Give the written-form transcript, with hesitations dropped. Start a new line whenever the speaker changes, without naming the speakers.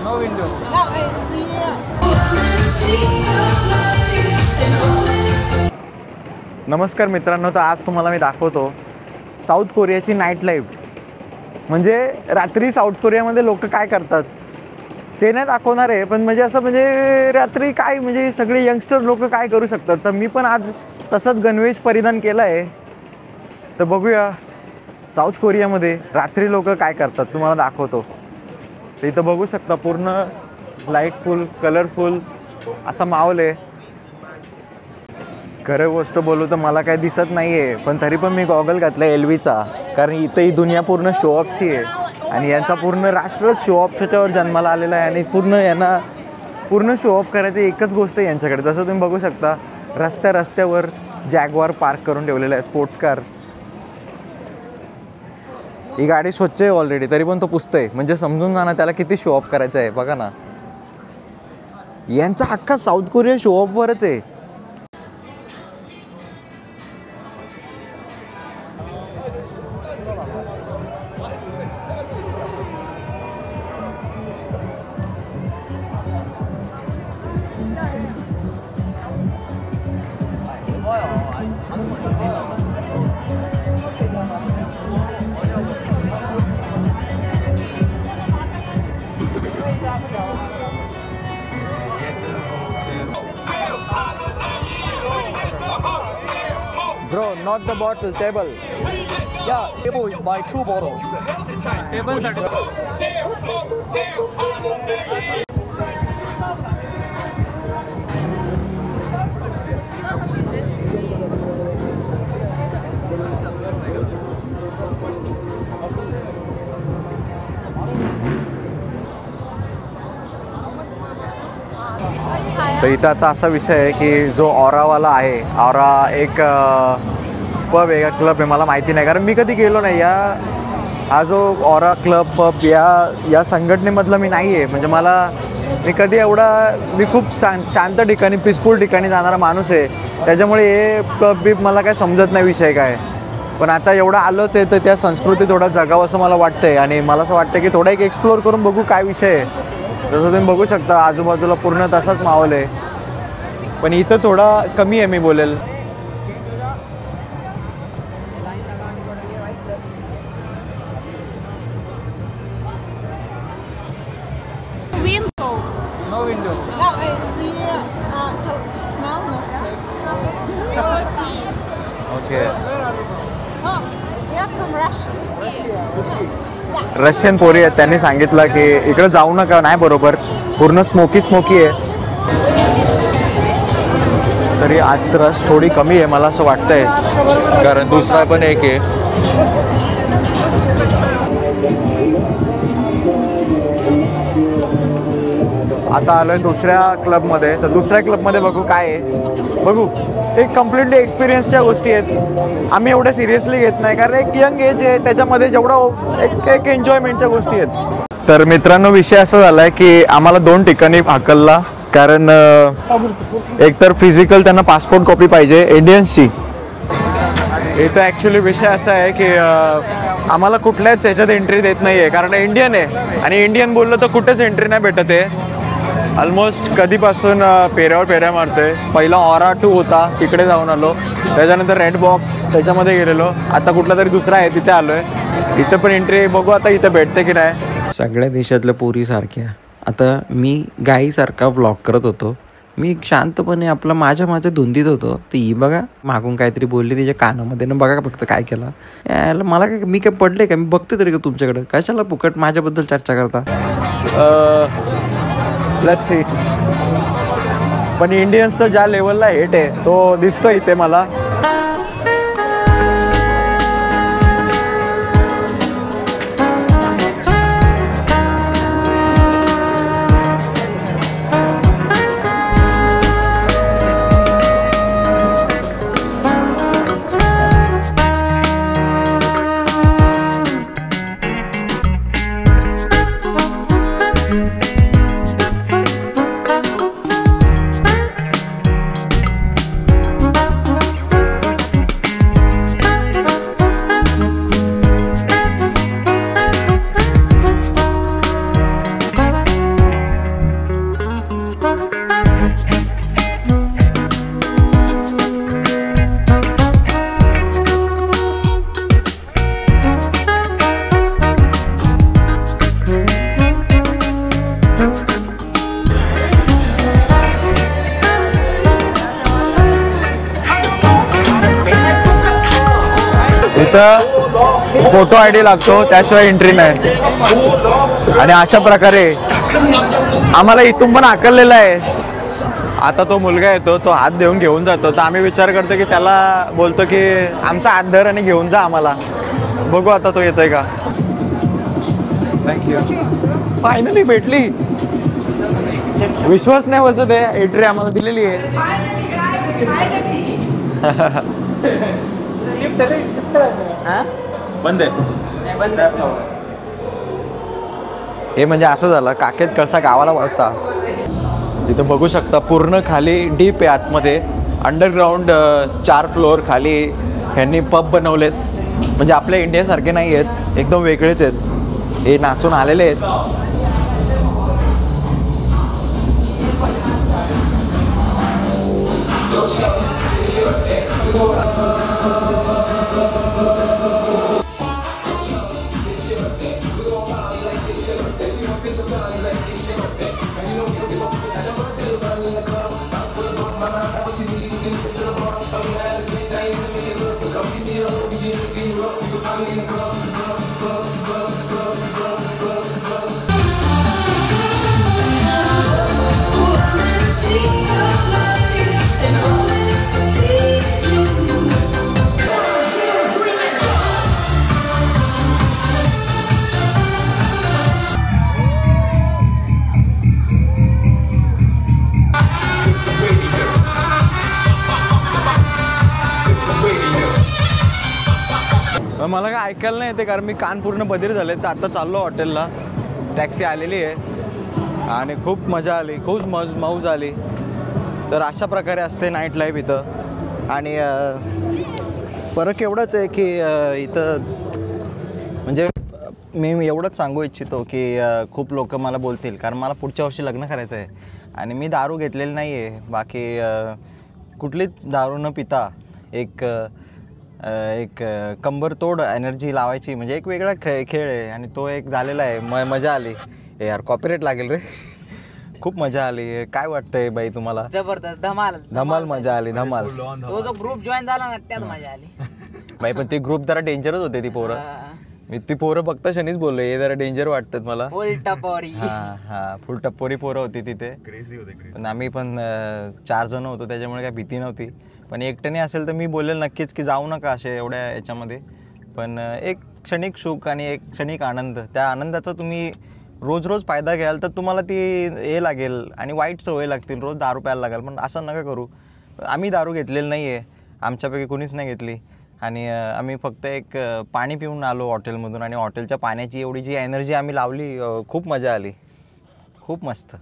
No window.
नमस्कार मित्रांनो, तर आज तुम्हाला मी दाखवतो साऊथ कोरियाची नाईट लाईफ. म्हणजे रात्री साऊथ कोरियामध्ये लोक काय करतात ते नाही दाखवणार आहे, पण म्हणजे असं म्हणजे रात्री काय म्हणजे सगळे यंगस्टर लोक काय करू शकतात. तर मी पण आज तसंच गणवेश परिधान केला आहे. तर बघूया साऊथ कोरियामध्ये रात्री लोक काय करतात, तुम्हाला दाखवतो. तर इथं बघू शकता पूर्ण लाईटफुल कलरफुल असा माहोल आहे. खरं गोष्ट बोलू तर मला काय दिसत नाही आहे, पण तरी पण मी गॉगल घातला एलवीचा, कारण इथं ही दुनिया पूर्ण शोऑफची आहे आणि यांचा पूर्ण राष्ट्रच शोऑफच्यावर जन्माला आलेला आहे. आणि पूर्ण यांना पूर्ण शोऑफ करायची एकच गोष्ट आहे यांच्याकडे. जसं तुम्ही बघू शकता रस्त्यावर जॅगवार पार्क करून ठेवलेला आहे, स्पोर्ट्स कार. ही गाडी स्वच्छ आहे ऑलरेडी, तरी पण तो पुसतोय. म्हणजे समजून जा ना त्याला किती शोऑफ करायचं आहे. बघा ना, यांचा अख्खा साऊथ कोरिया शोऑफवरच आहे. Bro, not the bottle, table.
Yeah, table is buy 2 bottles.
Table साठी.
तर इथं आता असा विषय आहे की जो ऑरावाला आहे, ऑरा एक पब आहे, क्लब आहे, मला माहिती नाही कारण मी कधी गेलो नाही. हा जो ऑरा क्लब पब या संघटनेमधला मी नाही आहे. म्हणजे मी कधी मी खूप शांत ठिकाणी पीसफुल ठिकाणी जाणारा माणूस आहे, त्याच्यामुळे हे क्लब बीब मला काय समजत नाही विषय काय. पण आता एवढं आलोच आहे तर त्या संस्कृती थोडा जगावं असं मला वाटतं आहे. आणि मला असं वाटतं की थोडा एक एक्सप्लोअर करून बघू काय विषय आहे. जसं तुम्ही बघू शकता आजूबाजूला पूर्ण तसाच माहोल आहे, पण इथं थोडा कमी आहे मी बोलेल.
No window.
No, so smell not so.
Okay,
Oh, we are from Russia.
Russian पोरी आहेत. त्यांनी सांगितलं की इकडे जाऊ नका, नाही बरोबर, पूर्ण स्मोकी आहे. तरी आज रश थोडी कमी आहे मला असं वाटतंय, कारण दुसरा पण एक आहे. आता आलोय दुसऱ्या क्लबमध्ये. तर दुसऱ्या क्लबमध्ये बघू काय आहे. बघू, एक कम्प्लिटली एक्सपिरियन्सच्या गोष्टी आहेत. आम्ही एवढ्या सिरियसली घेत नाही, कारण एक यंग एज आहे, त्याच्यामध्ये जेवढं एक एन्जॉयमेंटच्या गोष्टी आहेत. तर मित्रांनो, विषय असा झाला आहे की आम्हाला 2 ठिकाणी हाकलला, कारण एकतर फिजिकल त्यांना पासपोर्ट कॉपी पाहिजे इंडियन्सची. इथं ॲक्च्युली विषय असा आहे की आम्हाला कुठल्याच ह्याच्यात एंट्री देत नाही आहे, कारण इंडियन आहे आणि इंडियन बोललं तर कुठेच एंट्री नाही भेटत आहे. ऑलमोस्ट कधीपासून फेऱ्या मारतोय. पहिला ऑरा 2 होता, तिकडे जाऊन आलो. त्याच्यानंतर रेड बॉक्स त्याच्यामध्ये गेलेलो. आता कुठला तरी दुसरा आहे तिथे आलोय. इथं पण एंट्री बघू आता इथं भेटते की नाही.
सगळ्या देशातल्या पोरीसारख्या आता मी गाईसारखा व्लॉग करत होतो. मी शांतपणे आपला माझ्या धुंदीत होतो. तर ही बघा मागून काहीतरी बोलली तिच्या कानामध्ये ना, बघा फक्त काय केलं. मला काय, मी काय पडले का, मी बघते तरी का तुमच्याकडे, कशाला फुकट माझ्याबद्दल चर्चा करता.
Let's see. पण इंडियन्सचं ज्या लेवलला हेट आहे तो दिसतो इथे मला. फक्त फोटो आय डी लागतो, त्याशिवाय एंट्री नाही. आणि अशा प्रकारे आम्हाला इथून पण हाकललेलं आहे. आता तो मुलगा येतो, तो हात देऊन घेऊन जातो, तर आम्ही विचार करतो की त्याला बोलतो की आमचा हात धर आणि घेऊन जा आम्हाला. बघू आता तो येतोय का. थँक्यू. फायनली भेटली. विश्वास नाही बसत आहे, एंट्री आम्हाला दिलेली आहे. बंद आहे. हे म्हणजे असं झालं, काखेत कळसा गावाला वळसा. इथं बघू शकता पूर्ण खाली डीप आहे आतमध्ये, अंडरग्राऊंड 4 फ्लोअर खाली ह्यांनी पब बनवलेत. म्हणजे आपल्या इंडियासारखे नाही आहेत, एकदम वेगळेच आहेत. हे नाचून आलेले आहेत. मला काय ऐकायला नाही येते, कारण मी कान पूर्ण बधीर झाले. तर आता चाललो हॉटेलला, टॅक्सी आलेली आहे आणि खूप मजा आली, खूप मौज आली. तर अशा प्रकारे असते नाईट लाईफ इथं. आणि फरक एवढंच आहे की इथं म्हणजे मी एवढंच सांगू इच्छितो की खूप लोक मला बोलतील, कारण मला पुढच्या वर्षी लग्न करायचं आहे आणि मी दारू घेतलेली नाही आहे. बाकी कुठलीच दारू न पिता एक कंबरतोड एनर्जी लावायची म्हणजे एक वेगळा खेळ आहे. आणि तो एक झालेला आहे. मजा आली. यार कॉपीराइट लागेल रे. खूप मजा आली. काय वाटतंय बाई तुम्हाला?
जबरदस्त धमाल
मजा आली. धमाल.
तो जो ग्रुप जॉईन झाला ना त्यात मजा आली.
बाई पण ती ग्रुप जरा डेंजरच होते. ती पोरं, मी ती पोरं बघता शनीच बोललो, हे जरा डेंजर वाटतात मला.
फुल टपोरी.
हा फुल टप्पोरी पोरं होती तिथे. पण आम्ही पण 4 जण होतो, त्याच्यामुळे काय भीती नव्हती. पण एकट्याने असेल तर मी बोलेल नक्कीच की जाऊ नका असे एवढ्या याच्यामध्ये. पण एक क्षणिक सुख आणि एक क्षणिक आनंद, त्या आनंदाचा तुम्ही रोज रोज फायदा घ्याल तर तुम्हाला ती हे लागेल आणि वाईट सवय लागतील, रोज दारू प्यायला लागेल. पण असं नका करू. आम्ही दारू घेतलेली नाही आहे, आमच्यापैकी कोणीच नाही घेतली. आणि आम्ही फक्त एक पाणी पिऊन आलो हॉटेलमधून. आणि हॉटेलच्या पाण्याची एवढी जी एनर्जी आम्ही लावली, खूप मजा आली. खूप मस्त.